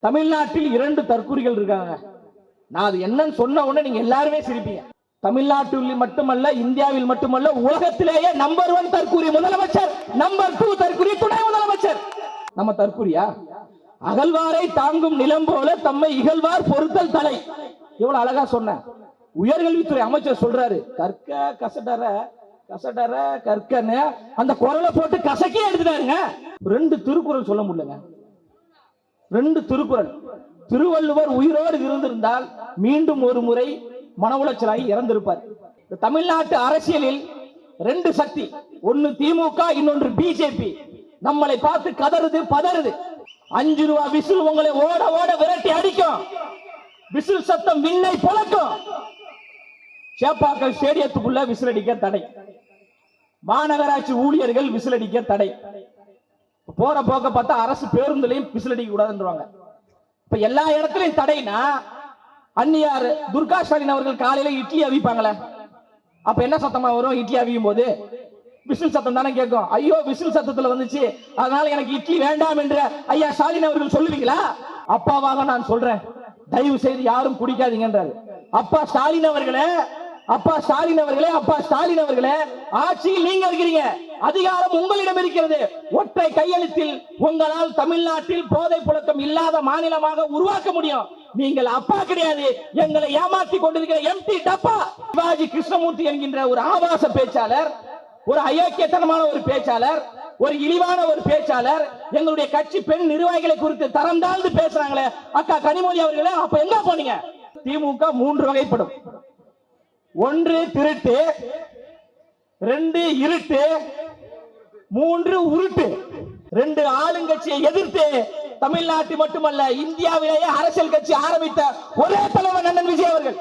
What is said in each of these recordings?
தமிழ்நாட்டில் 2 தற்கூரிகள் இருக்காங்க. நான் அது என்னன்னு சொன்ன உடனே நீங்க எல்லாருமே சிரிப்பீங்க. தமிழ்நாட்டில் மட்டுமல்ல, இந்தியாவில் மட்டுமல்ல, உலகத்திலேயே நம்பர் 1 தற்கூரி முதலமைச்சர், நம்பர் 2 தற்கூரி துணை முதலமைச்சர். நம்ம தற்கூரியா? அகழ்வாரை தாங்கும் நிலம் போல தம்மை இகழ்வார் பொறுத்தல் தலை. எவ்வளவு அழகா சொன்ன. உயர்கல்வித்துறை அமைச்சர் சொல்றாரு, கற்க கசடர கசடர கற்கன்னு அந்த குரலை போட்டு கசக்கே எடுத்துட்டாருங்க. 2 திருக்குறள் சொல்ல முடியலங்க. 2 திருக்குறள். திருவள்ளுவர் உயிரோடு இருந்திருந்தால் மீண்டும் ஒரு முறை மன உளைச்சலாகி இறந்திருப்பார். தமிழ்நாட்டு அரசியலில் 2 சக்தி, ஒன்னு திமுக, இன்னொன்று பிஜேபி. நம்மளை பார்த்து கதறுது பதறுது. 5 ரூபாய் விசில் உங்களை ஓட ஓட விரட்டி அடிக்கும். விசில் சத்தம் விண்ணை பொளக்கும். சேப்பாக்கல் ஸ்டேடியத்துக்குள்ள விசில் அடிக்க தடை. மாநகராட்சி ஊழியர்கள் விசில் அடிக்க தடை. போற போக்க பார்த்தா அரசு பேருந்துலையும் விசில் அடிக்க கூடாதுன்றாங்க. இப்ப எல்லா இடத்துலயும் தடைனா, அன்னியார் துர்கா ஸ்டாலின் அவர்கள் காலையில இட்லி அவிப்பாங்களே, அப்ப என்ன சத்தமா வரும்? இட்லி அவியும் போது விசில் சத்தம் தானே கேட்கும். ஐயோ விசில் சத்தத்துல வந்துச்சு, அதனால எனக்கு இட்லி வேண்டாம் என்று ஐயா ஸ்டாலின் அவர்கள் சொல்லுவீங்களா? அப்பாவாக நான் சொல்றேன், தயவு செய்து யாரும் குடிக்காதீங்கன்றாரு. அப்பா ஸ்டாலின் அவர்களே, அப்பா ஸ்டாலின் அவர்களே, அப்பா ஸ்டாலின் அவர்களே, ஆட்சியில் நீங்க இருக்கிறீங்க, அதிகாரம் உங்களிடம் இருக்கிறது. ஒற்றை கையெழுத்தில் உங்களால் தமிழ்நாட்டில் போதை புழக்கம் இல்லாத மாநிலமாக உருவாக்க முடியும். நீங்கள் அப்பா கிடையாது, எங்களை ஏமாற்றி கொண்டிருக்கிற எம்டி டப்பா. சிவாஜி கிருஷ்ணமூர்த்தி என்கின்ற ஒரு ஆபாச பேச்சாளர், ஒரு அயோக்கியத்தனமான ஒரு பேச்சாளர், ஒரு இழிவான ஒரு பேச்சாளர் எங்களுடைய கட்சி பெண் நிர்வாகிகளை குறித்து தரம் தாழ்ந்து பேசுறாங்களே அக்கா கனிமொழி அவர்களே, அப்ப எங்க போனீங்க? திமுக 3 வகைப்படும். 1 திருட்டு, 2 இருட்டு, 3 உருட்டு. 2 ஆளுங்கட்சியை எதிர்த்து தமிழ்நாட்டு மட்டுமல்ல இந்தியாவிலேயே அரசியல் கட்சி ஆரம்பித்த ஒரே தலைவர் அண்ணன் விஜய் அவர்கள்.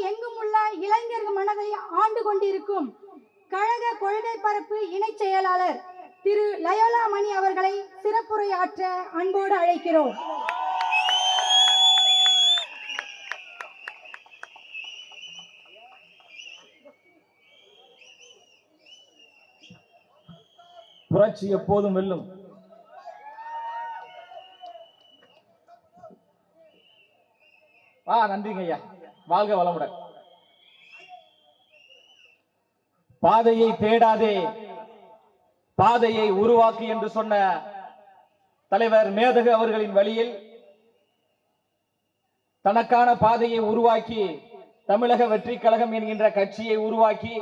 எங்கும் உள்ள இளைஞர்கள் மனதை ஆண்டு கொண்டிருக்கும் கழக கொள்கை பரப்பு இணை செயலாளர் திரு லயோலா மணி அவர்களை சிறப்புரையாற்ற அன்போடு அழைக்கிறோம். புரட்சி எப்போதும் வெல்லும். நன்றிங்க ஐயா, வாழ்க வளமுடன். பாதையை தேடாதே, பாதையை உருவாக்கு என்று சொன்ன தலைவர் மேதகு அவர்களின் வழியில் தனக்கான பாதையை உருவாக்கி தமிழக வெற்றி கழகம் என்கின்ற கட்சியை உருவாக்கி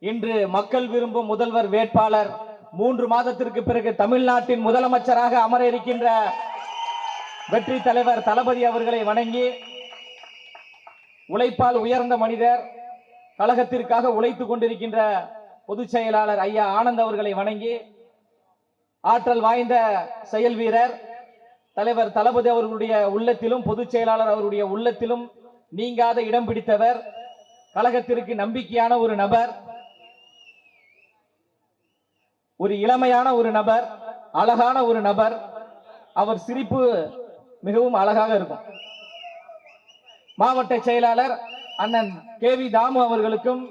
இன்று மக்கள் விரும்பும் முதல்வர் வேட்பாளர் 3 மாதத்திற்கு பிறகு தமிழ்நாட்டின் முதலமைச்சராக அமர இருக்கின்ற வெற்றி தலைவர் தளபதி அவர்களை வணங்கி, உழைப்பால் உயர்ந்த மனிதர், கழகத்திற்காக உழைத்துக் கொண்டிருக்கின்ற பொதுச் செயலாளர் ஐயா ஆனந்த் அவர்களை வணங்கி, ஆற்றல் வாய்ந்த செயல் வீரர் தலைவர் தளபதி அவர்களுடைய உள்ளத்திலும் பொதுச் செயலாளர் அவருடைய உள்ளத்திலும் நீங்காத இடம் பிடித்தவர், கழகத்திற்கு நம்பிக்கையான ஒரு நபர், ஒரு இளமையான ஒரு நபர், அழகான ஒரு நபர். அவர் சிரிப்பு மிகவும் அழகாக இருக்கும். மாவட்ட செயலாளர் அண்ணன் கேவி தாமு அவர்களுக்கும்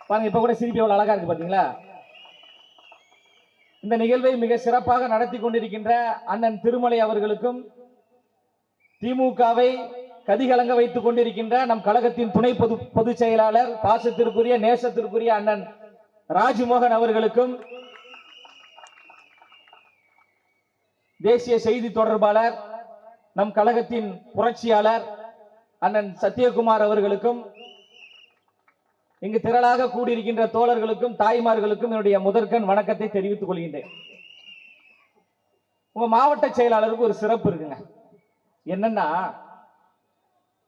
பாருங்க, இப்ப கூட சிரிப்பு எவ்வளவு அழகா இருக்கு பாத்தீங்களா? இந்த நிகழ்வை மிக சிறப்பாக நடத்தி கொண்டிருக்கின்ற அண்ணன் திருமலை அவர்களுக்கும், திமுகவை கதிகலங்க வைத்துக் கொண்டிருக்கின்ற நம் கழகத்தின் துணை பொதுச் செயலாளர் பாசத்திற்குரிய நேசத்திற்குரிய அண்ணன் ராஜ்மோகன் அவர்களுக்கும், தேசிய செய்தி தொடர்பாளர் நம் கழகத்தின் புரட்சியாளர் அண்ணன் சத்யகுமார் அவர்களுக்கும், இங்கு திரளாக கூடியிருக்கின்ற தோழர்களுக்கும் தாய்மார்களுக்கும் என்னுடைய முதற்கண் வணக்கத்தை தெரிவித்துக் கொள்கின்றேன். உங்க மாவட்ட செயலாளருக்கு ஒரு சிறப்பு இருக்குங்க. என்னன்னா,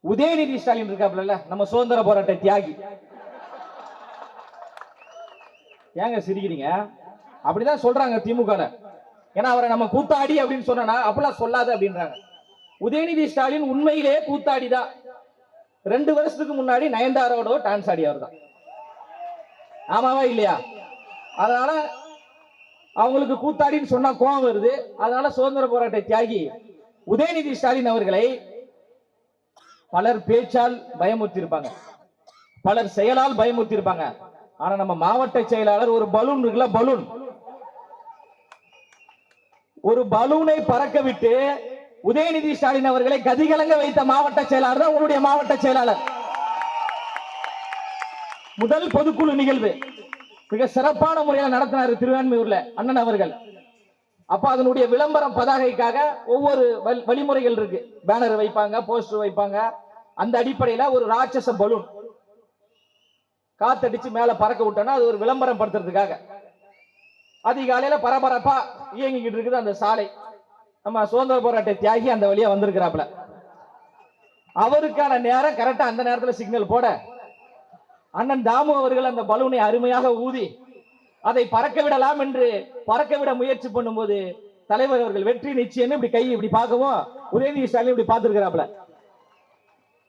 உதயநிதி ஸ்டாலின் இருக்காப்ல, நம்ம சுதந்திர போராட்ட தியாகி. ஏங்க சிரிக்கிறீங்க? அப்படிதான் சொல்றாங்க திமுக. ஏன்னா அவரை நம்ம கூத்தாடி அப்படின்னு சொன்னா அப்பெல்லாம் சொல்லாத அப்படின்றாங்க. உதயநிதி ஸ்டாலின் உண்மையிலே கூத்தாடிதான். 2 வருஷத்துக்கு முன்னாடி நயன்தாரோட டான்ஸ் ஆடியவர் தான். ஆமாவா இல்லையா? அதனால அவங்களுக்கு கூத்தாடின்னு சொன்னா கோபம் வருது. அதனால சுதந்திர போராட்ட தியாகி உதயநிதி ஸ்டாலின் அவர்களை பலர் பேச்சால் பயமுறுத்தி இருப்பாங்க. பலர் செயலால் பயமுறுத்தி இருப்பாங்க. ஆனா நம்ம மாவட்ட செயலாளர் ஒரு பலூன் இருக்குல்ல, பலூன், ஒரு பலூனை பறக்க விட்டு உதயநிதி ஸ்டாலின் அவர்களை கதிகலங்க வைத்த மாவட்ட செயலாளர் தான் உங்களுடைய மாவட்ட செயலாளர். முதல் பொதுக்குழு நிகழ்வு மிக சிறப்பான முறையில் நடத்தினார் திருவான்மையூர்ல அண்ணன் அவர்கள். அப்ப அதனுடைய விளம்பரம் பதாகைக்காக ஒவ்வொரு வழிமுறைகள் இருக்கு. பேனர் வைப்பாங்க, போஸ்டர் வைப்பாங்க. அந்த அடிப்படையில ஒரு ராட்சச பலூன் காத்தடிச்சு மேல பறக்க விட்டோம்னா அது ஒரு விளம்பரம் படுத்துறதுக்காக அதிகாலையில பரபரப்பா இயங்கிக்கிட்டு இருக்குது அந்த சாலை. நம்ம சுதந்திர போராட்ட தியாகி அந்த வழியா வந்திருக்கிறாப்ல. அவருக்கான நேரம் கரெக்டா அந்த நேரத்தில் சிக்னல் போட அண்ணன் தாமு அவர்கள் அந்த பலூனை அருமையாக ஊதி அதை பறக்க விடலாம் என்று பறக்க விட முயற்சி பண்ணும்போது தலைவர் அவர்கள் வெற்றி நிச்சயம் இப்படி கை இப்படி பார்க்கவும் உதயநிதி ஸ்டாலின் இப்படி பார்த்திருக்கிறாப்ல.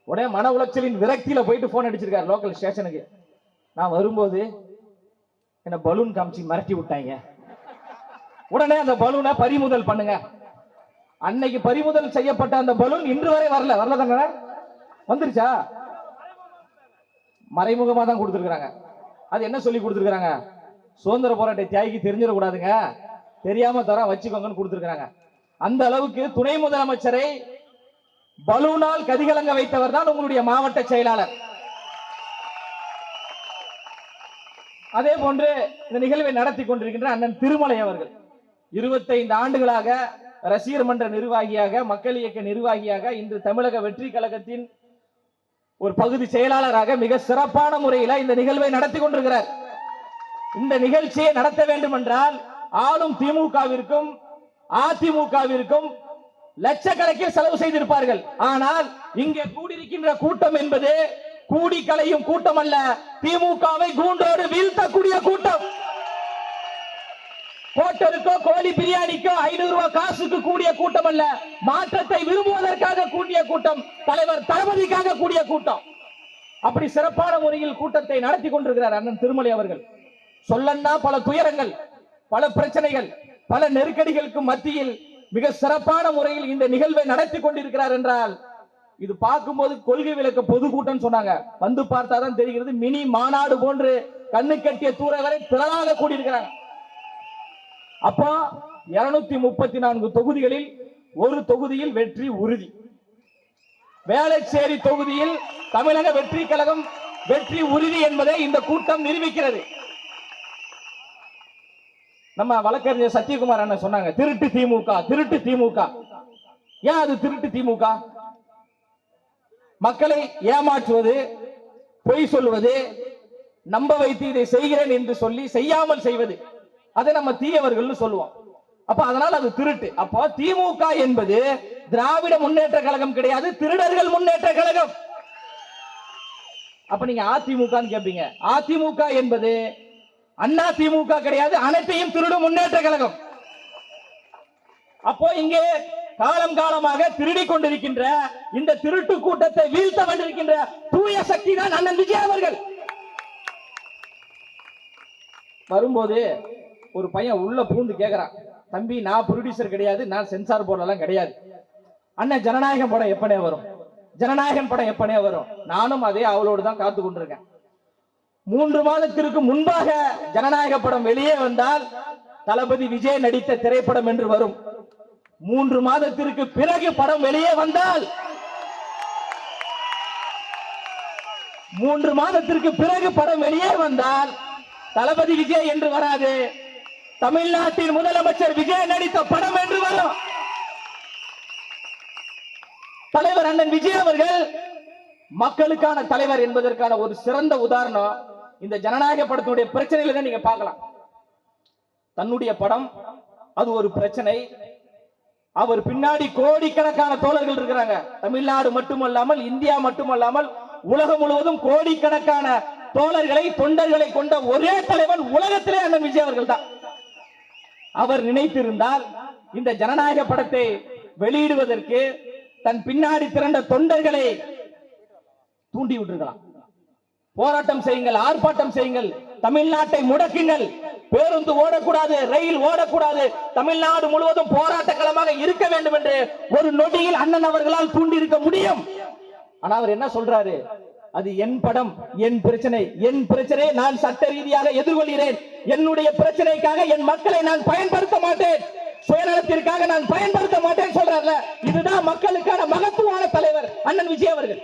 உடனே மன உளைச்சலின் விரக்தியில போயிட்டு போன் அடிச்சிருக்காரு லோக்கல் ஸ்டேஷனுக்கு. நான் வரும்போது என்ன பலூன் காமிச்சு மிரட்டி விட்டாங்க, உடனே அந்த பலூனை பறிமுதல் பண்ணுங்க. அன்னைக்கு பறிமுதல் செய்யப்பட்ட அந்த பலூன் இன்று வரை வரல தானே? வந்துருச்சா? மறைமுகமா தான் கொடுத்திருக்காங்க. அது என்ன சொல்லி கொடுத்திருக்காங்க? சுதந்திர போராட்ட தியாகிக்கு தெரிஞ்சிடக்கூடாதுங்க, தெரியாம தர வச்சுக்கோங்கன்னு கொடுத்திருக்காங்க. அந்த அளவுக்கு துணை முதலமைச்சரை பலூனால் கதிகலங்க வைத்தவர் தான் உங்களுடைய மாவட்ட செயலாளர். அதே போன்று இந்த நிகழ்வை நடத்தி கொண்டிருக்கின்ற அண்ணன் திருமலை அவர்கள் 25 ஆண்டுகளாக ரசிகர் மன்ற நிர்வாகியாக, மக்கள் இயக்க நிர்வாகியாக, இன்று தமிழக வெற்றி கழகத்தின் ஒரு பகுதி செயலாளராக மிக சிறப்பான முறையில் இந்த நிகழ்வை நடத்தி கொண்டிருக்கிறார். இந்த நிகழ்ச்சியை நடத்த வேண்டும் என்றால் ஆளும் திமுகவிற்கும் அதிமுகவிற்கும் லட்சக்கணக்கில் செலவு செய்திருப்பார்கள். ஆனால் இங்கே கூடியிருக்கின்ற கூட்டம் என்பது கூடி கலையும் கூட்டம் அல்ல, திமுகவை கூண்டோடு வீழ்த்தக்கூடிய கூட்டம். ஹோட்டலுக்கோ கோழி பிரியாணிக்கோ 500 ரூபாய் காசுக்கு கூடிய கூட்டம் அல்ல, மாற்றத்தை விரும்புவதற்காக கூடிய கூட்டம், தலைவர் தளபதிக்காக கூடிய கூட்டம். அப்படி சிறப்பான முறையில் கூட்டத்தை நடத்தி கொண்டிருக்கிறார் அண்ணன் திருமலை அவர்கள். சொல்லன்னா பல துயரங்கள், பல பிரச்சனைகள், பல நெருக்கடிகளுக்கு மத்தியில் மிக சிறப்பான முறையில் இந்த நிகழ்வை நடத்தி கொண்டிருக்கிறார் என்றால் இது பார்க்கும்போது கொள்கை விளக்க பொதுக்கூட்டம் சொன்னாங்க. வந்து பார்த்தாதான் தெரிகிறது மினி மாநாடு போன்று கண்ணு கட்டிய தூரவரை திரளாக கூடியிருக்கிறாங்க. அப்போ 234 தொகுதிகளில் ஒரு தொகுதியில் வெற்றி உறுதி. வேளச்சேரி தொகுதியில் தமிழக வெற்றி கழகம் வெற்றி உறுதி என்பதை இந்த கூட்டம் நிரூபிக்கிறது. நம்ம வழக்கறிஞர் சத்யகுமார் அண்ணன் சொன்னாங்க, திருட்டு திமுக, திருட்டு திமுக. ஏன் அது திருட்டு திமுக? மக்களை ஏமாற்றுவது, பொய் சொல்வது, நம்ப வைத்து இதை செய்கிறேன் என்று சொல்லி செய்யாமல் செய்வது, அதை நம்ம தீயவர்கள் சொல்லுவோம். அப்ப அதனால அது திருட்டு. அப்போ திமுக என்பது திராவிட முன்னேற்ற கழகம் கிடையாது, திருடர்கள் முன்னேற்ற கழகம். அப்ப நீங்க அதிமுக கேட்பீங்க, அதிமுக என்பது அண்ணா திமுக கிடையாது, அனைத்தையும் திருடும் முன்னேற்ற கழகம். அப்போ இங்கே காலம் காலமாக திருடி கொண்டிருக்கின்ற இந்த திருட்டு கூட்டத்தை வீழ்த்த வந்திருக்கின்ற தூய சக்தி தான் அண்ணன் விஜய் அவர்கள். வரும்போது ஒரு பையன் உள்ள பூந்து கேட்கிறான், தம்பி நான் ப்ரொடியூசர் கிடையாது, நான் சென்சார் போர்டு எல்லாம் கிடையாது, அண்ணன் ஜனநாயகம் படம் எப்பனே வரும், ஜனநாயகன் படம் எப்பனே வரும். நானும் அதே அவளோடு தான் காத்து கொண்டிருக்கேன். 3 மாதத்திற்கு முன்பாக ஜனநாயக படம் வெளியே வந்தால் தளபதி விஜய் நடித்த திரைப்படம் என்று வரும். 3 மாதத்திற்கு பிறகு படம் வெளியே வந்தால் 3 மாதத்திற்கு பிறகு படம் வெளியே வந்தால் தளபதி விஜய் என்று வராது, தமிழ்நாட்டின் முதலமைச்சர் விஜய் நடித்த படம் என்று வரும். தலைவர் அண்ணன் விஜய் அவர்கள் மக்களுக்கான தலைவர் என்பதற்கான ஒரு சிறந்த உதாரணம் இந்த ஜனநாயக படத்தினுடைய பிரச்சனையில தான் நீங்க பார்க்கலாம். தன்னுடைய படம் அது ஒரு பிரச்சனை, அவர் பின்னாடி கோடிக்கணக்கான தோழர்கள் இருக்கிறாங்க. தமிழ்நாடு மட்டுமல்லாமல் இந்தியா மட்டுமல்லாமல் உலகம் முழுவதும் கோடிக்கணக்கான தோழர்களை தொண்டர்களை கொண்ட ஒரே தலைவன் உலகத்திலே அண்ணன் விஜய் அவர்கள் தான். அவர் நினைத்திருந்தால் இந்த ஜனநாயக படத்தை வெளியிடுவதற்கு தன் பின்னாடி திரண்ட தொண்டர்களை தூண்டி விட்டுருக்கலாம். போராட்டம் செய்யுங்கள், ஆர்ப்பாட்டம் செய்யுங்கள், தமிழ்நாட்டை முடக்குங்கள், பேருந்து ஓடக்கூடாது, ரயில் ஓடக்கூடாது, தமிழ்நாடு முழுவதும் போராட்ட களமாக இருக்க வேண்டும் என்று ஒரு நொடியில் அண்ணன் அவர்களால் தூண்டி இருக்க முடியும். ஆனா அவர் என்ன சொல்றாரு, அது என் படம், என் பிரச்சனை நான் சட்ட ரீதியாக எதிர்கொள்கிறேன். என்னுடைய பிரச்சனைக்காக என் மக்களை நான் பயன்படுத்த மாட்டேன், சுயநலத்திற்காக நான் பயன்படுத்த மாட்டேன் சொல்றாருல. இதுதான் மக்களுக்கான மகத்துவமான தலைவர் அண்ணன் விஜய் அவர்கள்.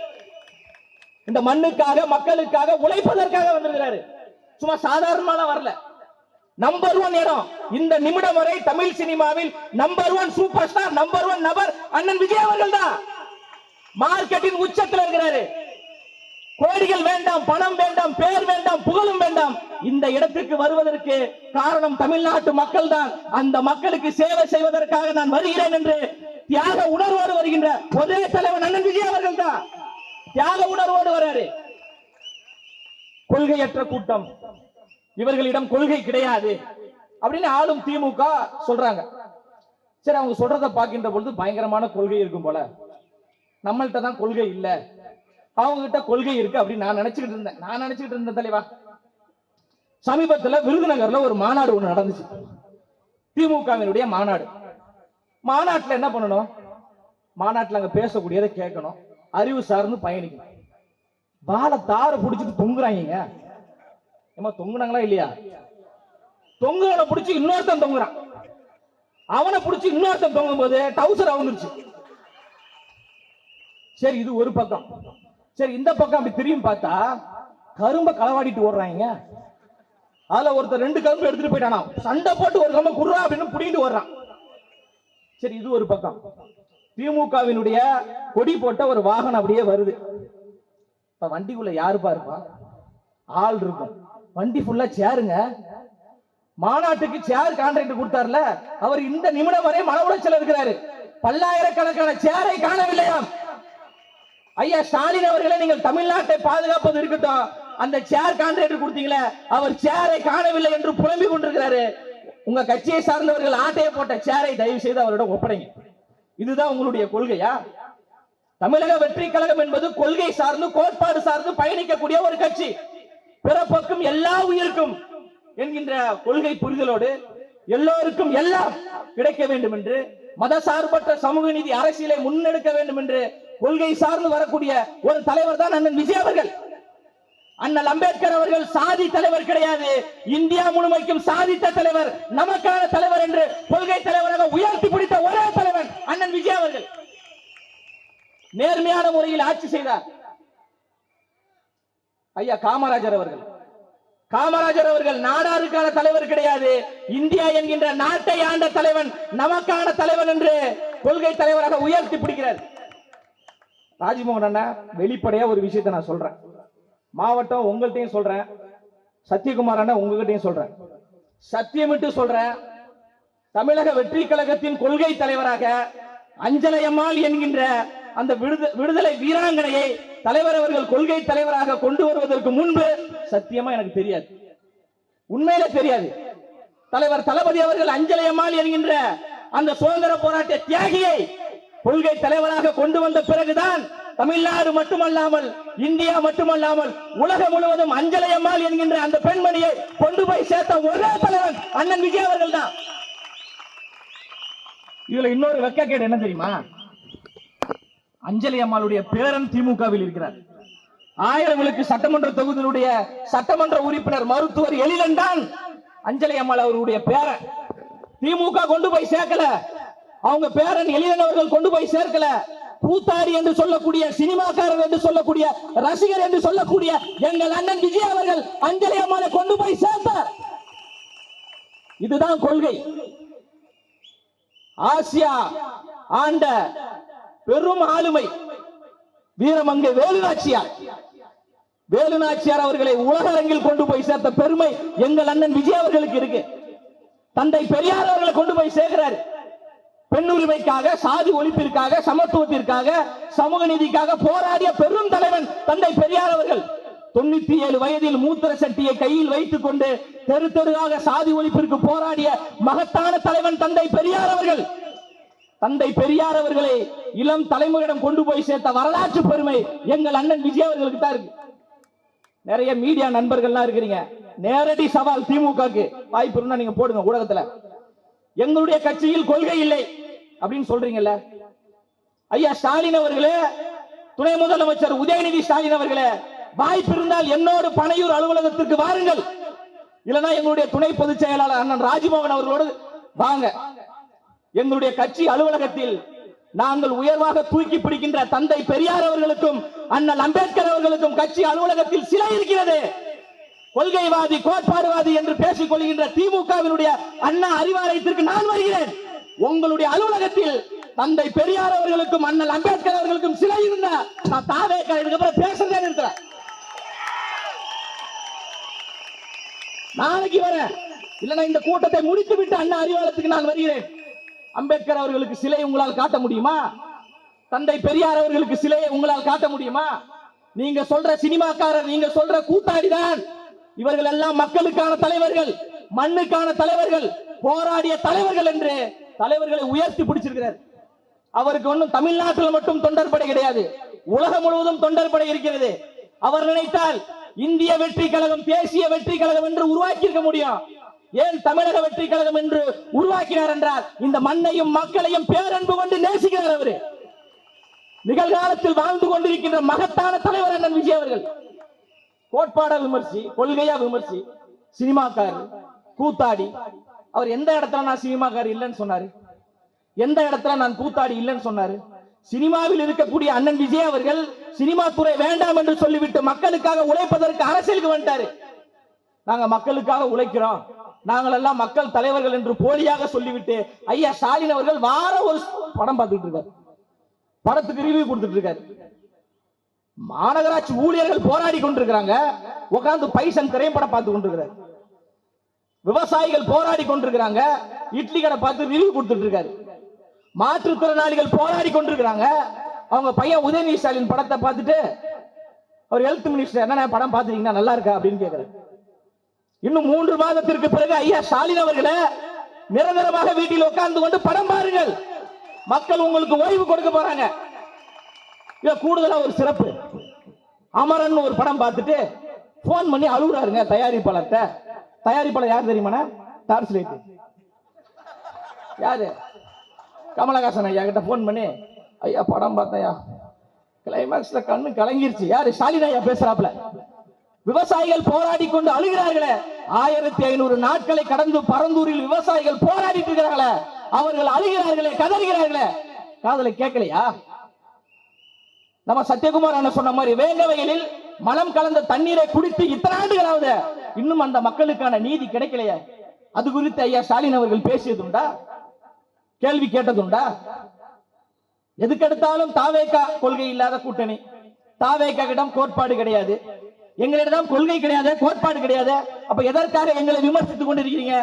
இந்த மண்ணுக்காக மக்களுக்காக உழைப்பதற்காக வந்திருக்கிறாரு, சும்மா சாதாரணமான வரல. நம்பர் 1 இடம் இந்த நிமிடம் வரை தமிழ் சினிமாவில் நம்பர் 1 சூப்பர் ஸ்டார், நம்பர் 1 நபர் அண்ணன் விஜய் அவர்கள் தான். மார்க்கெட்டின் உச்சத்தில் இருக்கிறாரு. கோடிகள் வேண்டாம், பணம் வேண்டாம், பேர் வேண்டாம், புகழும் வேண்டாம். இந்த இடத்துக்கு வருவதற்கு காரணம் தமிழ்நாட்டு மக்கள் தான். அந்த மக்களுக்கு சேவை செய்வதற்காக நான் வருகிறேன் என்று தியாக உணர்வோடு வருகின்ற ஒரே தலைவர் அண்ணன் விஜய் அவர்கள் தான். தியாக உணர்வோடு வராரு. கொள்கையற்ற கூட்டம், இவர்களிடம் கொள்கை கிடையாது அப்படின்னு ஆளும் திமுக சொல்றாங்க. சரி, அவங்க சொல்றதை பார்க்கின்ற பொழுது பயங்கரமான கொள்கை இருக்கும் போல. நம்மள்ட்ட தான் கொள்கை இல்ல, அவங்க கிட்ட கொள்கை இருக்கு அப்படின்னு நான் நினைச்சுக்கிட்டு இருந்தேன் தலைவா. சமீபத்தில் விருதுநகர்ல ஒரு மாநாடு ஒண்ணு நடந்துச்சு, திமுகவினுடைய மாநாடு. மாநாட்டுல என்ன பண்ணணும்? மாநாட்டுல அங்க பேசக்கூடியதை கேட்கணும், அறிவு சார்ந்து பயணிக்கணும். பால தார புடிச்சிட்டு தொங்குறாங்க. ஏமா தொங்குனாங்களா இல்லையா? தொங்குவனை பிடிச்சி இன்னொருத்தன் தொங்குறான், அவனை பிடிச்சி இன்னொருத்தன் தொங்கும் போது டவுசர் அவங்கிருச்சு. சரி, இது ஒரு பக்கம். சரி, இந்த பக்கம் அப்படி திரும்பி பார்த்தா கரும்ப களவாடிட்டு ஓடுறாங்க. அதுல ஒருத்தர் 2 கரும்பு எடுத்துட்டு போயிட்டானா, சண்டை போட்டு ஒரு கம்ப குடுறா அப்படின்னு புடிங்கிட்டு ஓடுறான். சரி, இது ஒரு பக்கம். திமுகவினுடைய கொடி போட்ட ஒரு வாகனம் அப்படியே வருது. இப்ப வண்டிக்குள்ள யாருப்பா இருப்பா? ஆள் இருக்கும். வண்டி ஃபுல்லா சேருங்க. மாநாட்டுக்கு சேர் கான்ட்ராக்ட் கொடுத்தார்ல, அவர் இந்த நிமிடம் வரை மன உளைச்சல் இருக்கிறாரு. பல்லாயிரக்கணக்கான சேரை காணவில்லையாம். ஐயா ஸ்டாலின் அவர்களே, நீங்கள் தமிழ்நாட்டை பாதுகாப்பது இருக்கட்டும், அந்த சேர் கான்ட்ராக்ட் கொடுத்தீங்களே, அவர் சேரை காணவில்லை என்று புலம்பிக் கொண்டிருக்கிறாரு. உங்க கட்சியை சார்ந்தவர்கள் ஆட்டையை போட்ட சேரை தயவு செய்து அவரிடம் ஒப்படைங்க. இதுதான் உங்களுடைய கொள்கையா? தமிழக வெற்றி கழகம் என்பது கொள்கை சார்ந்து கோட்பாடு சார்ந்து பயணிக்கக்கூடிய ஒரு கட்சி. பிறப்பக்கும் எல்லா உயிருக்கும் என்கின்ற கொள்கை புரிதலோடு எல்லோருக்கும் எல்லாம் கிடைக்க வேண்டும் என்று, மதசார்பற்ற சமூக நீதி அரசியலை முன்னெடுக்க வேண்டும் என்று கொள்கை சார்ந்து வரக்கூடிய ஒரு தலைவர் தான் அண்ணன் விஜய் அவர்கள். அண்ணல் அம்பேத்கர் அவர்கள் சாதி தலைவர் கிடையாது, இந்தியா முழுமைக்கும் சாதித்த தலைவர், நமக்கான தலைவர் என்று கொள்கை தலைவராக உயர்த்தி பிடித்த ஒரே தலைவர் அண்ணன் விஜய் அவர்கள். நேர்மையான முறையில் ஆட்சி செய்தார். ஐயா காமராஜர் அவர்கள் நாடாருக்கான தலைவர் கிடையாது, இந்தியா என்கின்ற நாட்டை ஆண்ட தலைவன், நமக்கான தலைவன் என்று கொள்கை தலைவராக உயர்த்தி பிடிக்கிறார். ராஜ்மோகன் அண்ணா, வெளிப்படையா ஒரு விஷயத்தை நான் சொல்றேன், மாவட்டம் உங்கள்கிட்டையும் சொல்றேன், சத்யகுமார் அண்ணா உங்ககிட்டையும் சொல்றேன், சத்தியமிட்டு சொல்றேன். தமிழக வெற்றி கழகத்தின் கொள்கை தலைவராக அஞ்சலை அம்மாள் என்கின்ற அந்த விடுதலை வீராங்கனையை தலைவர் அவர்கள் கொள்கை தலைவராக கொண்டு வருவதற்கு முன்பு சத்தியமா எனக்கு தெரியாது, உண்மையில தெரியாது. தலைவர் தளபதி அவர்கள் அஞ்சலை அம்மாள் என்கின்ற அந்த சுதந்திர போராட்ட தியாகியை கொள்கை தலைவராக கொண்டு வந்த பிறகுதான் தமிழ்நாடு மட்டுமல்லாமல் இந்தியா மட்டுமல்லாமல் உலகம் முழுவதும் அஞ்சலை அம்மாள் என்கின்ற அந்த பெண்மணியை கொண்டு போய் சேர்த்த ஒரே தலைவன் அண்ணன் விஜய் அவர்கள் தான். இதுல இன்னொரு வெட்கக்கேடு என்ன தெரியுமா? அஞ்சலி அம்மாளுடைய பேரன் திமுகவில் இருக்கிறார். 1000 விளக்கு சட்டமன்ற தொகுதியினுடைய சட்டமன்ற உறுப்பினர் மருத்துவர் எழிலன் தான் அஞ்சலி அம்மாள் அவருடைய பேரன். திமுக கொண்டு போய் சேர்க்கல, அவங்க பேரன் எழிலன் அவர்கள் கொண்டு போய் சேர்க்கல. கூத்தாடி என்று சொல்லக்கூடிய, சினிமாக்காரர் என்று சொல்லக்கூடிய, ரசிகர் என்று சொல்லக்கூடிய எங்கள் அண்ணன் விஜய் அவர்கள் அஞ்சலி அம்மாளை கொண்டு போய் சேர்த்தார். இதுதான் கொள்கை. ஆசியா ஆண்ட பெரும் ஆளுமை வீரமங்கை வேலுநாச்சியார் அவர்களை உலக அரங்கில் கொண்டு போய் சேர்த்த பெருமை எங்கள் அண்ணன் விஜய் அவர்களுக்கு இருக்கு. தந்தை பெரியார் அவர்களை கொண்டு போய் சேர்க்கிறார். பெண் உரிமைக்காக, சாதி ஒழிப்பிற்காக, சமத்துவத்திற்காக, சமூக நீதிக்காக போராடிய பெரும் தலைவன் தந்தை பெரியார் அவர்கள். 97 வயதில் மூத்திர சட்டியை கையில் வைத்துக் கொண்டு தெரு தெருவாக சாதி ஒழிப்பிற்கு போராடிய மகத்தான தலைவன் தந்தை பெரியார் அவர்கள். தந்தை பெரியார் அவர்களை இளம் தலைமுறையிடம் கொண்டு போய் சேர்த்த வரலாற்று பெருமை எங்கள் அண்ணன் விஜய் அவர்களுக்கு தான் இருக்கு. நிறைய மீடியா நண்பர்கள்லாம் இருக்கிறீங்க, நேரடி சவால் திமுகக்கு வாய்ப்பு இருந்தா நீங்க போடுங்க ஊடகத்துல. எங்களுடைய கட்சியில் கொள்கை இல்லை அப்படின்னு சொல்றீங்கல்ல, ஐயா ஸ்டாலின் அவர்களே, துணை முதலமைச்சர் உதயநிதி ஸ்டாலின் அவர்களே, வாய்ப்பு இருந்தால் என்னோடு பனையூர் அலுவலகத்திற்கு வாருங்கள், இல்லனா எங்களுடைய துணை பொதுச் செயலாளர் அண்ணன் ராஜ்மோகன் அவர்களோடு வாங்க. எங்களுடைய கட்சி அலுவலகத்தில் நாங்கள் உயர்வாக தூக்கி பிடிக்கின்ற தந்தை பெரியார் அவர்களுக்கும் அண்ணல் அம்பேத்கர் அவர்களுக்கும் கட்சி அலுவலகத்தில் சிலை இருக்கிறது. கொள்கைவாதி கோட்பாடுவாதி என்று பேசிக் கொள்கின்ற திமுகவினுடைய அண்ணா அறிவாலயத்திற்கு நான் வருகிறேன். உங்களுடைய அலுவலகத்தில் தந்தை பெரியார் அவர்களுக்கும் அண்ணல் அம்பேத்கர் அவர்களுக்கும் சிலை இருந்தா நான் தாவேக்கா இதுக்கப்புறம் பேசுறதே இருக்கிறேன். நாளைக்கு வரேன், இல்லைன்னா இந்த கூட்டத்தை முடித்து விட்டு அண்ணா அறிவாலயத்துக்கு நான் வருகிறேன். அம்பேத்கர் அவர்களுக்கு சிலை உங்களால் காட்ட முடியுமா? தந்தை பெரியார் அவர்களுக்கு சிலையை உங்களால் காட்ட முடியுமா? நீங்க சொல்ற சினிமாக்காரர், நீங்க சொல்ற கூத்தாடிதான். இவர்கள் எல்லாம் மக்களுக்கான தலைவர்கள், மண்ணுக்கான தலைவர்கள், போராடிய தலைவர்கள் என்று தலைவர்களை உயர்த்தி பிடிச்சிருக்கிறார். அவருக்கு ஒன்றும் தமிழ்நாட்டில் மட்டும் தொண்டர் படை கிடையாது, உலகம் முழுவதும் தொண்டர் படை இருக்கிறது. அவர் நினைத்தால் இந்திய வெற்றி கழகம், தேசிய வெற்றி கழகம் என்று உருவாக்கி இருக்க முடியும். ஏன் தமிழக வெற்றி கழகம் என்று உருவாக்கினார் என்றால் இந்த மண்ணையும் மக்களையும் பேரன்பு கொண்டு நேசிக்கிறார். அவரு நிகழ்காலத்தில் வாழ்ந்து கொண்டிருக்கின்ற மகத்தான தலைவர் அண்ணன் விஜய் அவர்கள். கோட்பாட விமர்சி, கொள்கையா விமர்சி, சினிமாக்காரர், கூத்தாடி. அவர் எந்த இடத்துல நான் சினிமாக்காரர் இல்லைன்னு சொன்னாரு? எந்த இடத்துல நான் கூத்தாடி இல்லைன்னு சொன்னாரு? சினிமாவில் இருக்கக்கூடிய அண்ணன் விஜய் அவர்கள் சினிமா துறை வேண்டாம் என்று சொல்லிவிட்டு மக்களுக்காக உழைப்பதற்கு அரசியலுக்கு வந்துட்டாரு. நாங்க மக்களுக்காக உழைக்கிறோம், நாங்கள் எல்லாம் மக்கள் தலைவர்கள் என்று போலியாக சொல்லிவிட்டு ஐயா ஸ்டாலின் அவர்கள் வார ஒரு படம் பார்த்துட்டு இருக்காரு, படத்துக்கு ரிவ்யூ கொடுத்துட்டு இருக்காரு. மாநகராட்சி ஊழியர்கள் போராடி கொண்டிருக்கிறாங்க, உட்கார்ந்து பைசன் திரைப்படம் பார்த்து கொண்டிருக்கிறார். விவசாயிகள் போராடி கொண்டிருக்கிறாங்க, இட்லி கடை பார்த்து ரிவ்யூ கொடுத்துட்டு இருக்காரு. மாற்றுத்திறனாளிகள் போராடி கொண்டிருக்கிறாங்க, அவங்க பையன் உதயநிதி ஸ்டாலின் படத்தை பார்த்துட்டு அவர் ஹெல்த் மினிஸ்டர் என்ன படம் பார்த்துட்டீங்கன்னா நல்லா இருக்கா அப்படின்னு கேட்கிறார். இன்னும் 3 மாதத்திற்கு பிறகு ஐயா ஸ்டாலின் அவர்களே நிரந்தரமாக வீட்டில் உட்கார்ந்து கொண்டு படம் பாருங்கள், மக்கள் உங்களுக்கு ஓய்வு கொடுக்க போறாங்க. கூடுதலா ஒரு சிறப்பு, அமரன் ஒரு படம் பார்த்துட்டு போன் பண்ணி அழுகுறாருங்க தயாரிப்பாளர்கிட்ட. தயாரிப்பாளர் யார் தெரியுமா? Torch light. யாரு? கமலஹாசன் ஐயா கிட்ட போன் பண்ணி ஐயா படம் பார்த்தையா, கிளைமாக்ஸ்ல கண்ணு கலங்கிருச்சு. யாரு? ஸ்டாலின் ஐயா பேசுறாப்ல. விவசாயிகள் போராடி கொண்டு அழுகிறார்களே, 1500 நாட்களை கடந்து பரந்தூரில் விவசாயிகள் போராடிட்டு இருக்கிறார்களே, அவர்கள் அழுகிறார்களே, கதறுகிறார்களே, காதலை கேட்கலையா? நம்ம சத்யகுமார் அண்ணன் சொன்ன மாதிரி வேங்க வயலில் மலம் கலந்த தண்ணீரை குடித்து இத்தனை ஆண்டுகளாவது இன்னும் அந்த மக்களுக்கான நீதி கிடைக்கலையா? அது குறித்து ஐயா ஸ்டாலின் அவர்கள் பேசியதுண்டா? கேள்வி கேட்டதுண்டா? எதுக்கெடுத்தாலும் தாவேகா கொள்கை இல்லாத கூட்டணி, தாவேகா இடம் கோட்பாடு கிடையாது, எங்களிடம் கொள்கை கிடையாது, கோட்பாடு கிடையாது. அப்ப எதற்காக எங்களை விமர்சித்துக் கொண்டிருக்கிறீங்க?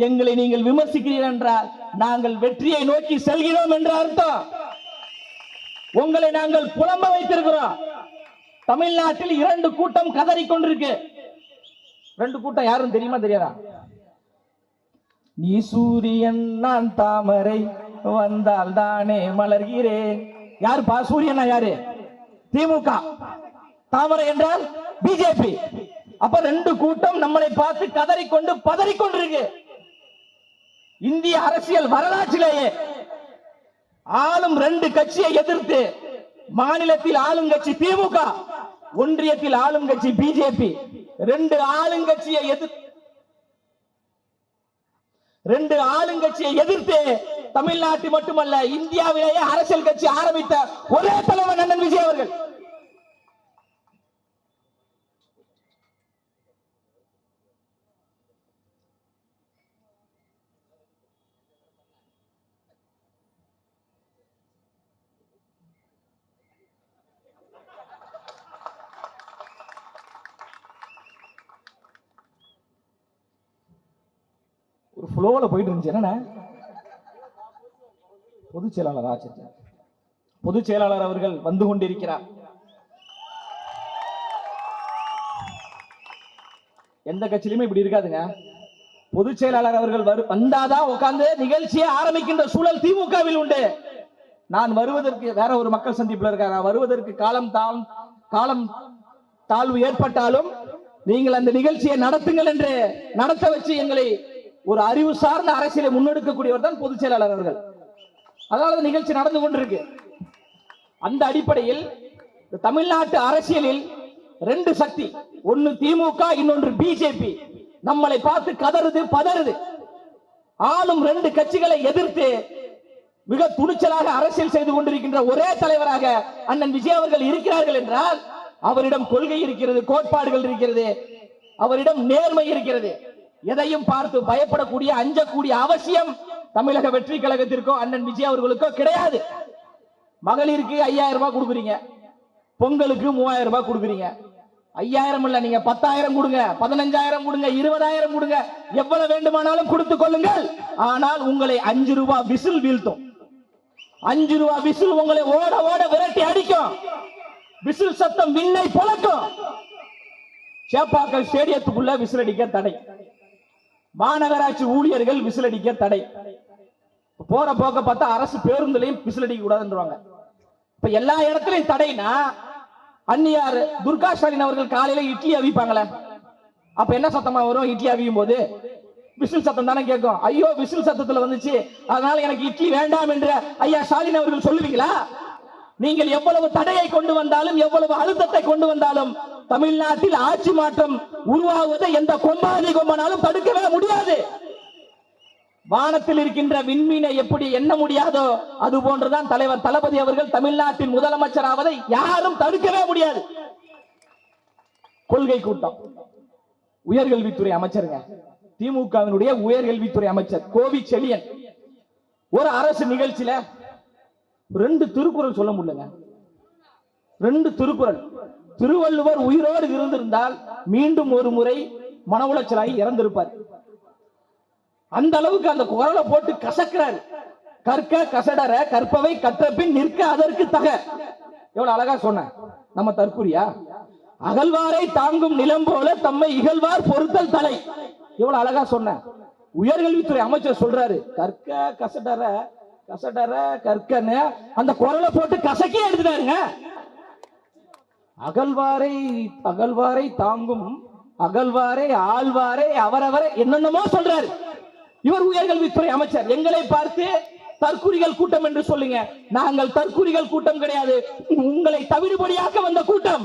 எங்களை நீங்கள் விமர்சிக்கிறீர்கள் என்றால் நாங்கள் வெற்றியை நோக்கி செல்கிறோம் என்ற அர்த்தம். உங்களை நாங்கள் புலம்ப வைத்திருக்கிறோம். தமிழ்நாட்டில் 2 கூட்டம் கதறி கொண்டிருக்கு. 2 கூட்டம் யாரும் தெரியுமா தெரியாதா? நீ சூரியன் நான் தாமரை வந்தால் தானே மலர்கிறேன். யாரு பா சூரியனா? யாரு? திமுக. தாமரை என்றால் பிஜேபி. அப்ப 2 கூட்டம் நம்மளை பார்த்து கதறிக்கொண்டு பதறிக்கொண்டிருக்கு. இந்திய அரசியல் வரலாற்றிலேயே ஆளும் 2 கட்சியை எதிர்த்து மாநிலத்தில் ஆளும் கட்சி திமுக, ஒன்றியத்தில் ஆளும் கட்சி பிஜேபி, 2 ஆளுங்கட்சியை எதிர்த்து தமிழ்நாட்டில் மட்டுமல்ல இந்தியாவிலேயே அரசியல் கட்சி ஆரம்பித்த ஒரே தலைவர் அண்ணன் விஜய் அவர்கள். ஒரு ஃப்ளோல போயிட்டு இருந்துச்சு. என்ன பொதுச் செயலாளர் அவர்கள் வந்து கொண்டிருக்கிறார். எந்த கட்சியிலுமே இப்படி இருக்காதுங்க. பொதுச் செயலாளர் அவர்கள் வந்தாதான் உட்கார்ந்து நிகழ்ச்சியை ஆரம்பிக்கின்ற சூழல் திமுகவில் உண்டு. நான் வருவதற்கு வேற ஒரு மக்கள் சந்திப்புல இருக்காங்க, வருவதற்கு காலம் தாழ்வு ஏற்பட்டாலும் நீங்கள் அந்த நிகழ்ச்சியை நடத்துங்கள் என்று நடத்த வச்சு எங்களை ஒரு அறிவு சார்ந்த அரசியலை முன்னெடுக்கக்கூடியவர் தான் பொதுச் செயலாளர் அவர்கள். அதனால நிகழ்ச்சி நடந்து கொண்டிருக்கு. அந்த அடிப்படையில் தமிழ்நாட்டு அரசியலில் ரெண்டு சக்தி, ஒன்னு திமுக, இன்னொன்று பிஜேபி. நம்மளை பார்த்து கதறுது பதறுது. ஆளும் ரெண்டு கட்சிகளை எதிர்த்து மிக துணிச்சலாக அரசியல் செய்து கொண்டிருக்கின்ற ஒரே தலைவராக அண்ணன் விஜய் அவர்கள் இருக்கிறார்கள் என்றால் அவரிடம் கொள்கை இருக்கிறது, கோட்பாடுகள் இருக்கிறது, அவரிடம் நேர்மை இருக்கிறது. எதையும் பார்த்து பயப்படக்கூடிய அஞ்சக்கூடிய அவசியம் தமிழக வெற்றி கழகத்திற்கோ அண்ணன் விஜய் அவர்களுக்கோ கிடையாது. மகளிருக்கு 5000 ரூபாய் கொடுக்குறீங்க, பொங்கலுக்கு 3000 ரூபாய் கொடுக்குறீங்க. 5000 இல்ல, நீங்க 10,000 கொடுங்க, 15,000 கொடுங்க, 20,000 கொடுங்க, எவ்வளவு வேண்டுமானாலும் கொடுத்துக் கொள்ளுங்கள். ஆனால் உங்களை 5 ரூபாய் விசில் வீழ்த்தும். 5 ரூபாய் விசில் உங்களை ஓட ஓட விரட்டி அடிக்கும். விசில் சத்தம் விண்ணை பொளக்கும். சேப்பாக்கம் ஸ்டேடியத்துக்குள்ள விசில் அடிக்க தடை, மாநகராட்சி ஊழியர்கள் விசில் அடிக்க தடை. போற போக்க பார்த்தா அரசு பேருந்துலையும் விசில் அடிக்க கூடாதுன்றாங்க. இப்ப எல்லா இடத்துலயும் தடைனா அந்நியார் துர்கா ஸ்டாலின் அவர்கள் காலையில இட்லி அவிப்பாங்களே, அப்ப என்ன சத்தமா வரும்? இட்லி அவியும் போது விசில் சத்தம் தானே கேட்கும். ஐயோ விசில் சத்தத்துல வந்துச்சு, அதனால எனக்கு இட்லி வேண்டாம் என்று ஐயா ஸ்டாலின் அவர்கள் சொல்லுவீங்களா? நீங்கள் எவ்வளவு தடையை கொண்டு வந்தாலும், எவ்வளவு அழுத்தத்தை கொண்டு வந்தாலும் தமிழ்நாட்டில் ஆட்சி மாற்றம் உருவாகுவதை எந்த கொம்பாதி கொம்பனாலும் தடுக்கவே முடியாது. வானத்தில் இருக்கின்ற விண்மீனை எப்படி எண்ண முடியாதோ அது போன்றுதான் தலைவர் தளபதி அவர்கள் தமிழ்நாட்டின் முதலமைச்சர் ஆவதை யாரும் தடுக்கவே முடியாது. கொள்கை கூட்டம், உயர்கல்வித்துறை அமைச்சருங்க, திமுகவினுடைய உயர்கல்வித்துறை அமைச்சர் கோவி செழியன் ஒரு அரசு நிகழ்ச்சியில 2 திருக்குறள் சொல்ல முடியலங்க. 2 திருக்குறள். திருவள்ளுவர் உயிரோடு இருந்திருந்தால் மீண்டும் ஒரு முறை மன உளைச்சலாகி இறந்திருப்பார். அந்த அளவுக்கு அந்த குரலை போட்டு கசக்கிறாரு. கற்க கசடர கற்பவை கற்றபின் நிற்க அதற்கு தக. எவ்வளவு அழகா சொன்ன நம்ம தற்குறியா? அகழ்வாரை தாங்கும் நிலம் போல தம்மை இகழ்வார் பொறுத்தல் தலை. எவ்வளவு அழகா சொன்ன. உயர்கல்வித்துறை அமைச்சர் சொல்றாரு கற்க கசடர கசடர கற்கன்னு அந்த குரலை போட்டு கசக்கி எடுத்துட்டாருங்க. அகழ்வாரை அகழ்வாரை தாங்கும் அகழ்வாரை ஆழ்வாரை அவரவரை என்னென்னமோ சொல்றாரு. இவர் உயர்கல்வித்துறை அமைச்சர். எங்களை பார்த்து தற்குறிகள் கூட்டம் என்று சொல்லுங்க. நாங்கள் தற்குறிகள் கூட்டம் கிடையாது, உங்களை தவிடுபடியாக்க வந்த கூட்டம்.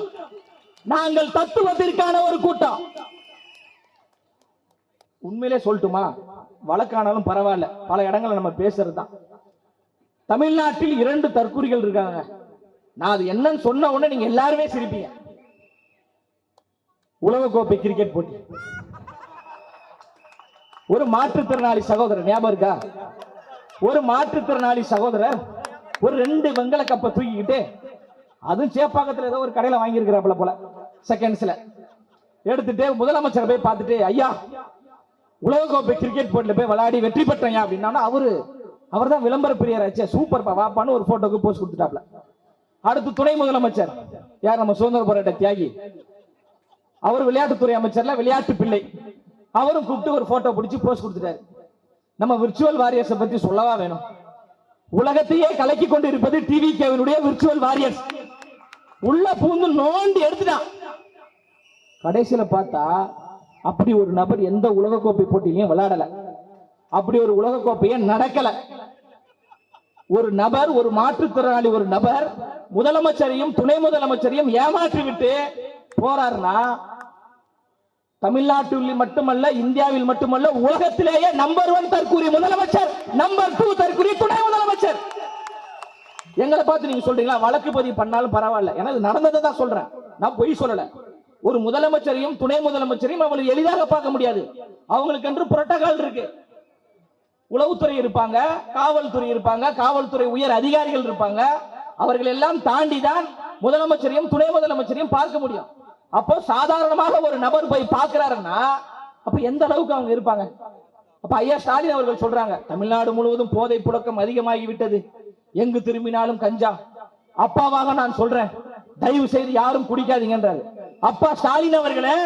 நாங்கள் தத்துவத்திற்கான ஒரு கூட்டம். உண்மையிலே சொல்லட்டுமா, வழக்கானாலும் பரவாயில்ல, பல இடங்களை நம்ம பேசுறதுதான். தமிழ்நாட்டில் 2 தற்குறிகள் இருக்காங்க. நான் அது என்னன்னு சொன்ன உடனே நீங்க எல்லாருமே சிரிப்பீங்க. உலகக்கோப்பை கிரிக்கெட் போட்டி, ஒரு மாற்றுத்திறனாளி சகோதரர் ஞாபகம் இருக்கா? ஒரு மாற்றுத்திறனாளி சகோதரர் ஒரு 2 வெங்கல கப்பை தூக்கிக்கிட்டு, அதுவும் சேப்பாக்கத்தில் ஏதோ ஒரு கடையில வாங்கி இருக்கிறாப்புல போல, செகண்ட்ஸ்ல எடுத்துட்டு முதலமைச்சர் போய் பார்த்துட்டு, ஐயா உலகக்கோப்பை கிரிக்கெட் போட்டியில போய் விளையாடி வெற்றி பெற்றேன் அப்படின்னா, அவர் தான் விளம்பர பிரியராச்சே, சூப்பர் வாப்பான்னு ஒரு போட்டோக்கு போஸ்ட் கொடுத்துட்டாப்ல. அடுத்து துணை முதலமைச்சர் யார்? நம்ம சுதந்திர போராட்ட தியாகி, அவர் விளையாட்டுத்துறை அமைச்சர்ல விளையாட்டு பிள்ளை, அவரும் கூப்பிட்டு ஒரு போட்டோ பிடிச்சி போஸ்ட் கொடுத்துட்டாரு. நம்ம விர்ச்சுவல் வாரியர்ஸ் பத்தி சொல்லவா வேணும்? உலகத்தையே கலக்கி கொண்டு இருப்பது டிவிகேவினுடைய விர்ச்சுவல் வாரியர்ஸ். உள்ள பூந்து நோண்டி எடுத்துட்டான். கடைசியில பார்த்தா அப்படி ஒரு நபர் எந்த உலகக்கோப்பை போட்டியிலையும் விளையாடல, அப்படி ஒரு உலகக்கோப்பையே நடக்கல. ஒரு நபர், ஒரு மாற்றுத்திறனாளி ஒரு நபர் முதலமைச்சரையும் துணை முதலமைச்சரையும் ஏமாற்றி விட்டு போறாருன்னா, தமிழ்நாட்டில் மட்டுமல்ல, இந்தியாவில் மட்டுமல்ல, உலகத்திலேயே நம்பர் 1 தற்குறி முதலமைச்சர், நம்பர் 2 தற்குறி துணை முதலமைச்சர். எங்களை பார்த்து நீங்க சொல்றீங்களா வழக்கு பதிவு பண்ணாலும் பரவாயில்ல, எனக்கு நடந்ததை தான் சொல்றேன், நான் பொய் சொல்லல. ஒரு முதலமைச்சரையும் துணை முதலமைச்சரையும் அவங்களுக்கு எளிதாக பார்க்க முடியாது. அவங்களுக்கு என்று புரோட்டோகால் இருக்கு. உளவுத்துறை இருப்பாங்க, காவல்துறை இருப்பாங்க, காவல்துறை உயர் அதிகாரிகள் இருப்பாங்க. அவர்கள் எல்லாம் தாண்டி தான் முதலமைச்சரையும் துணை முதலமைச்சரையும் பார்க்க முடியும். அப்போ சாதாரணமாக ஒரு நபர் போய் பார்க்கிறாருன்னா அப்ப எந்த அளவுக்கு அவங்க இருப்பாங்க? அப்ப ஐயா ஸ்டாலின் அவர்கள் சொல்றாங்க, தமிழ்நாடு முழுவதும் போதை புழக்கம் அதிகமாகி விட்டது, எங்கு திரும்பினாலும் கஞ்சா. அப்பாவாக நான் சொல்றேன், தயவு செய்து யாரும் குடிக்காதீங்கன்றாரு. அப்பா ஸ்டாலின் அவர்களே,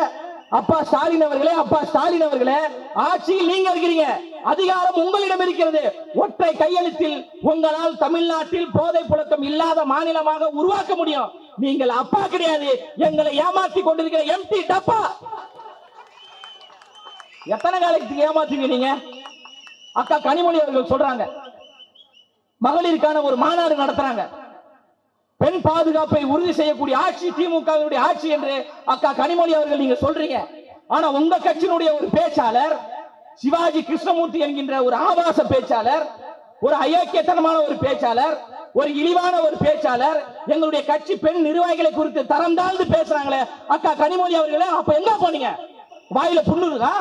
அப்பா ஸ்டாலின் அவர்களே, அப்பா ஸ்டாலின் அவர்களே, ஆட்சியில் நீங்க இருக்கிறீங்க, அதிகாரம் உங்களிடம் இருக்கிறது. ஒற்றை கையெழுத்தில் உங்களால் தமிழ்நாட்டில் போதை புழக்கம் இல்லாத மாநிலமாக உருவாக்க முடியும். நீங்கள் அப்பா கிடையாது, எங்களை ஏமாற்றி கொண்டிருக்கிற எம்டி டப்பா. எத்தனை காலத்துக்கு ஏமாற்றுவீங்க நீங்க? அக்கா கனிமொழி அவர்கள் சொல்றாங்க, மகளிருக்கான ஒரு மாநாடு நடத்துறாங்க, பெண் பெண் பாதுகாப்பை உறுதி செய்யக்கூடிய ஆட்சி திமுகவினுடைய ஆட்சி என்று அக்கா கனிமொழி அவர்கள் நீங்க சொல்றீங்க. ஆனா உங்க கட்சியினுடைய ஒரு பேச்சாளர் சிவாஜி கிருஷ்ணமூர்த்தி என்கின்ற ஒரு ஆபாச பேச்சாளர், ஒரு அயோக்கியத்தனமான ஒரு பேச்சாளர், ஒரு இழிவான ஒரு பேச்சாளர் எங்களுடைய கட்சி பெண் நிர்வாகிகளை குறித்து தரம் தாழ்ந்து பேசுறாங்களே அக்கா கனிமொழி அவர்களே, அப்ப என்ன பண்ணீங்க? வாயில புண்ணுதா?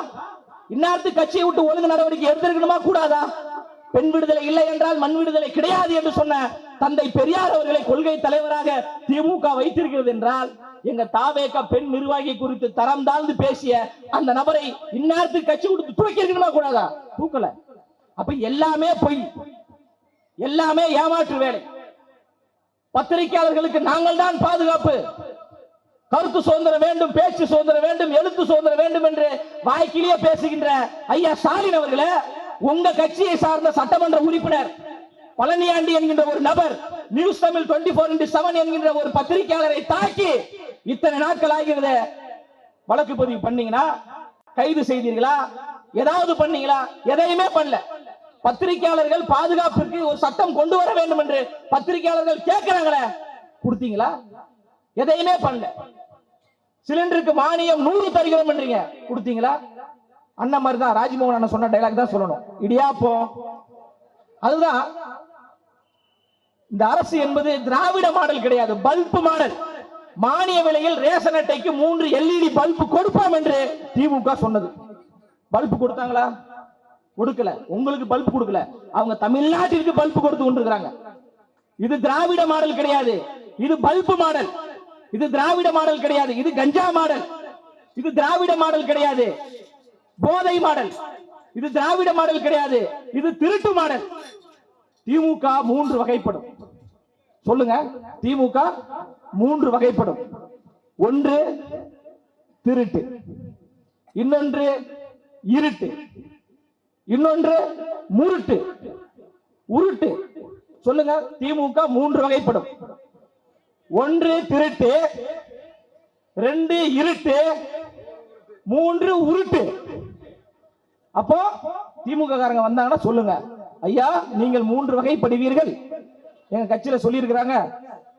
இந்நேரத்துக்கு கட்சியை விட்டு ஒழுங்கு நடவடிக்கை எடுத்திருக்கணுமா கூடாதா? பெண் விடுதலை இல்லை என்றால் மண் விடுதலை கிடையாது என்று சொன்ன தந்தை பெரியார் அவர்களை கொள்கை தலைவராக திமுக வைத்திருக்கிறது என்றால், எங்க தாவேக பெண் நிர்வாகி குறித்து தரம் தாழ்ந்து பேசிய அந்த நபரை இந்நேரத்துக்கு கட்சி விட்டு தூக்கி இருக்கணுமா கூடாதா? தூக்கல. அப்ப எல்லாமே பொய், எல்லாமே ஏமாற்று வேலை. பத்திரிகையாளர்களுக்கு நாங்கள் தான் பாதுகாப்பு, கருத்து சுதந்திரம் வேண்டும், பேச்சு சுதந்திரம் வேண்டும், எழுத்து சுதந்திரம் வேண்டும் என்று வாய்க்கிலேயே பேசுகின்ற ஐயா ஸ்டாலின் அவர்களே, உங்க கட்சியை சார்ந்த சட்டமன்ற உறுப்பினர் பழனியாண்டி என்கின்ற ஒரு நபர் நியூஸ் தமிழ் 24x7 என்கின்ற ஒரு பத்திரிகையாளரை தாக்கி இத்தனை நாட்கள் ஆகிறது. வழக்கு பதிவு பண்ணீங்களா? கைது செய்தீர்களா? ஏதாவது பண்ணீங்களா? எதையுமே பண்ணல. பத்திரிகையாளர்கள் பாதுகாப்பிற்கு ஒரு சட்டம் கொண்டு வர வேண்டும் என்று பத்திரிகையாளர்கள் கேட்கிறாங்களே, கொடுத்தீங்களா? எதையுமே பண்ணல. சிலிண்டருக்கு மானியம் 100 தருகிறோம் என்றீங்க, கொடுத்தீங்களா? அண்ணன் மாதிரி தான் ராஜ்மோகன் அண்ணன் சொன்ன டைலாக் தான் சொல்லணும், இடியாப்பம். அதுதான் இந்த அரசு என்பது திராவிட மாடல் கிடையாது, பல்ப் மாடல். மானிய விலையில் ரேஷன் அட்டைக்கு 3 LED பல்ப் கொடுப்போம் என்று திமுக சொன்னது. பல்ப் கொடுத்தாங்களா? கொடுக்கல. உங்களுக்கு பல்ப் கொடுக்கல, அவங்க தமிழ்நாட்டிற்கு பல்ப் கொடுத்து கொண்டிருக்கிறாங்க. இது திராவிட மாடல் கிடையாது, இது பல்ப் மாடல். இது திராவிட மாடல் கிடையாது, இது கஞ்சா மாடல். இது திராவிட மாடல் கிடையாது, போதை மாடல். இது திராவிட மாடல் கிடையாது, இது திருட்டு மாடல். திமுக 3 வகைப்படும். சொல்லுங்க, திமுக 3 வகைப்படும். ஒன்று திருட்டு, இன்னொன்று இருட்டு, இன்னொன்று முருட்டு, உருட்டு. சொல்லுங்க, திமுக 3 வகைப்படும். 1 திருட்டு, 2 இருட்டு, 3 உருட்டு. அப்போ திமுக காரங்க வந்தாங்கன்னா சொல்லுங்க, ஐயா நீங்கள் 3 வகைப்படுவீர்கள் எங்க கட்சியில சொல்லி இருக்கிறாங்க.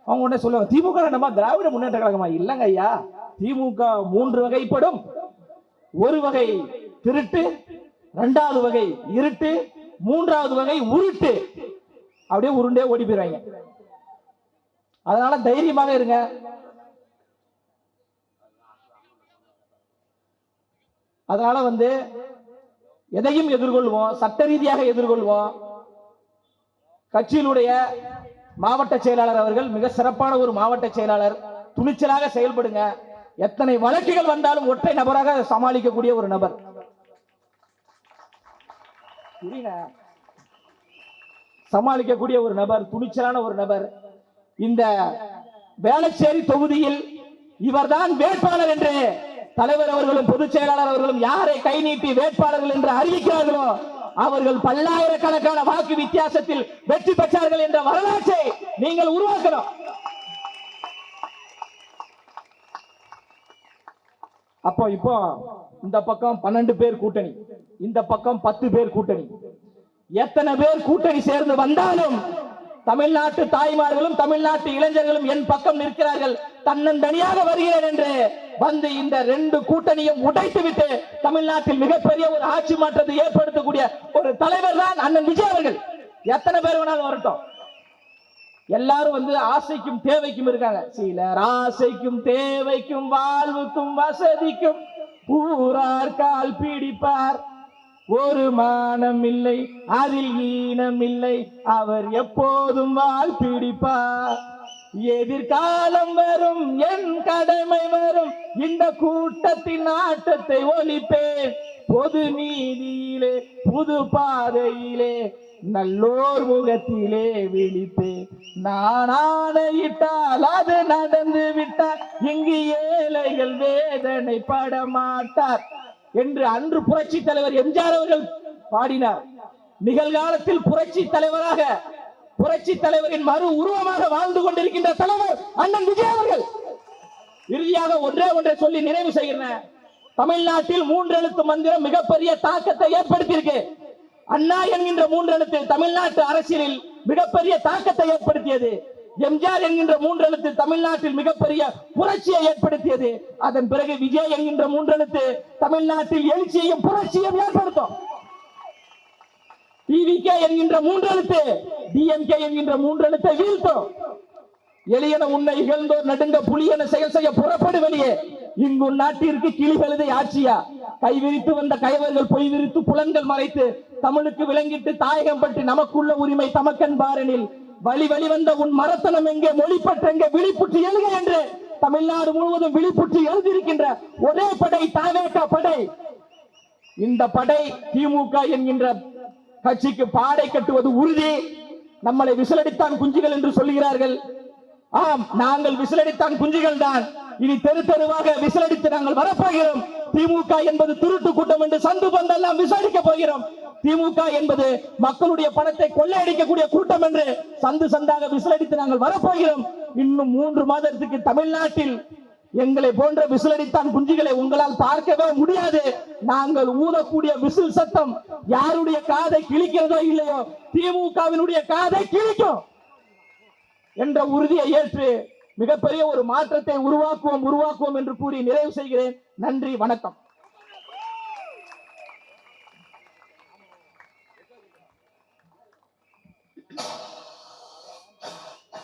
அவங்க உடனே சொல்லுவாங்க, திமுக நம்ம திராவிட முன்னேற்ற கழகமா? இல்லங்க ஐயா, திமுக 3 வகைப்படும். ஒரு வகை திருட்டு, 2வது வகை இருட்டு, 3வது வகை உருட்டு. அப்படியே உருண்டே ஓடி போயிடுவாங்க. அதனால தைரியமாக இருங்க. அதனால எதையும் எதிர்கொள்வோம், சட்ட ரீதியாக எதிர்கொள்வோம். கட்சியினுடைய மாவட்ட செயலாளர் அவர்கள் மிக சிறப்பான ஒரு மாவட்ட செயலாளர், துணிச்சலாக செயல்படுங்க. எத்தனை வழக்குகள் வந்தாலும் ஒற்றை நபராக சமாளிக்கக்கூடிய ஒரு நபர். சமாளிக்கக்கூடிய ஒரு நபர், துணிச்சலான ஒரு நபர். இந்த வேளச்சேரி தொகுதியில் இவர்தான் வேட்பாளர் என்று தலைவர் அவர்களும் பொதுச் செயலாளர் அவர்களும் யாரை கை நீட்டி வேட்பாளர்கள் என்று அறிவிக்கிறார்களோ அவர்கள் பல்லாயிரக்கணக்கான வாக்கு வித்தியாசத்தில் வெற்றி பெற்றார்கள் என்ற வரலாற்றை நீங்கள் உருவாக்கணும். இப்போ இந்த பக்கம் 12 பேர் கூட்டணி, இந்த பக்கம் 10 பேர் கூட்டணி. எத்தனை பேர் கூட்டணி சேர்ந்து வந்தாலும் தமிழ்நாட்டு தாய்மார்களும் தமிழ்நாட்டு இளைஞர்களும் என் பக்கம் நிற்கிறார்கள். தன்னந்தனியாக வருகிறேன் என்று வந்து இந்த 2 கூட்டணியும் உடைத்து விட்டு தமிழ்நாட்டில் மிகப்பெரிய ஒரு ஆட்சி மாற்றத்தை ஏற்படுத்தக்கூடிய ஒரு தலைவர் தான் அண்ணன் விஜய் அவர்கள். எத்தனை பேர் வேணாலும் வரட்டும். எல்லாரும் ஆசைக்கும் தேவைக்கும் இருக்காங்க. சிலர் ஆசைக்கும் தேவைக்கும் வாழ்வுக்கும் வசதிக்கும் ஊரார் கால் பிடிப்பார். ஒரு மானம் இல்லை, அதில் ஈனம் இல்லை, அவர் எப்போதும் வால் பிடிப்பார். எதிர்காலம் வரும், என் கடமை வரும், இந்த கூட்டத்தின் ஆட்டத்தை ஒலிப்பேன். பொது நீதியிலே புது பாதையிலே நல்லோர் முகத்திலே விழிப்பேன். நான் ஆணையிட்டால் அது நடந்து விட்டால் இங்கு ஏழைகள் வேதனை பட மாட்டார் என்று அன்று புரட்சி தலைவர் எம்ஜிஆர் அவர்கள் பாடினார். நிகழ்காலத்தில் புரட்சி தலைவராக, புரட்சி தலைவரின் மறு உருவமாக வாழ்ந்து கொண்டிருக்கின்ற தலைவர் அண்ணன் விஜய் அவர்கள். இறுதியாக ஒன்றை சொல்லி நிறைவு செய்கிறேன். தமிழ்நாட்டில் 3 எழுத்து மந்திரம் மிகப்பெரிய தாக்கத்தை ஏற்படுத்தியிருக்கு. அண்ணா என்கின்ற 3 எழுத்து தமிழ்நாட்டு அரசியலில் மிகப்பெரிய தாக்கத்தை ஏற்படுத்தியது. எம்ஜிஆர் என்கின்ற மூன்றெழுத்து தமிழ்நாட்டில் மிகப்பெரிய புரட்சியை ஏற்படுத்தியது. அதன் பிறகு விஜய் என்கின்ற மூன்றெழுத்து தமிழ்நாட்டில் எழுச்சியையும் புரட்சியையும் ஏற்படுத்தும். டிவிகே என்கின்ற மூன்றெழுத்து டிஎம்கே என்கின்ற மூன்றெழுத்தை வீழ்த்தும். எளியன உன்னை இகழ்ந்தோர் நடுங்க புலியன செயல் செய்ய புறப்படு வெளியே. இங்கு நாட்டிற்கு கிளிகளது ஆட்சியா? கைவிரித்து வந்த கயவர்கள் பொய் விரித்து புலன்கள் மறைத்து தமிழுக்கு விளங்கிட்டு தாயகம் பற்றி நமக்குள்ள உரிமை தமக்கன் பாரனில் வழி வழி வந்த உன் மரத்தனம் எங்கே, மொழிப்பற்றெங்கே, விழிப்புற்று எழுக என்று தமிழ்நாடு முழுவதும் விழிப்புற்று எழுதியிருக்கின்ற ஒரே படை தாவேகா படை. இந்த படை திமுக என்கின்ற கட்சிக்கு பாடை கட்டுவது உறுதி. நம்மளை விசிலடித்தான் குஞ்சுகள் என்று சொல்லுகிறார்கள். ஆம், நாங்கள் விசிலடித்தான் குஞ்சுகள் தான். இனி தெரு தெருவாக விசிலடித்து நாங்கள் வரப்போகிறோம். திமுக என்பது திருட்டு கூட்டம் என்று சந்து பந்தெல்லாம் விசாரிக்க போகிறோம். திமுக என்பது மக்களுடைய பணத்தை கொள்ளையடிக்கக்கூடிய கூட்டம் என்று சந்து சந்தாக விசிலடித்து நாங்கள் வரப்போகிறோம். இன்னும் 3 மாதத்துக்கு தமிழ்நாட்டில் எங்களை போன்ற விசிலடித்தான் குஞ்சுகளை உங்களால் பார்க்கவே முடியாது. நாங்கள் ஊதக்கூடிய விசில் சத்தம் யாருடைய காதை கிழிக்கிறதோ இல்லையோ, திமுகவினுடைய காதை கிழிக்கும் என்ற உறுதியை ஏற்று மிகப்பெரிய ஒரு மாற்றத்தை உருவாக்குவோம் என்று கூறி நிறைவு செய்கிறேன். நன்றி, வணக்கம்.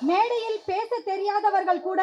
மேடையில் பேச தெரியாதவர்கள் கூட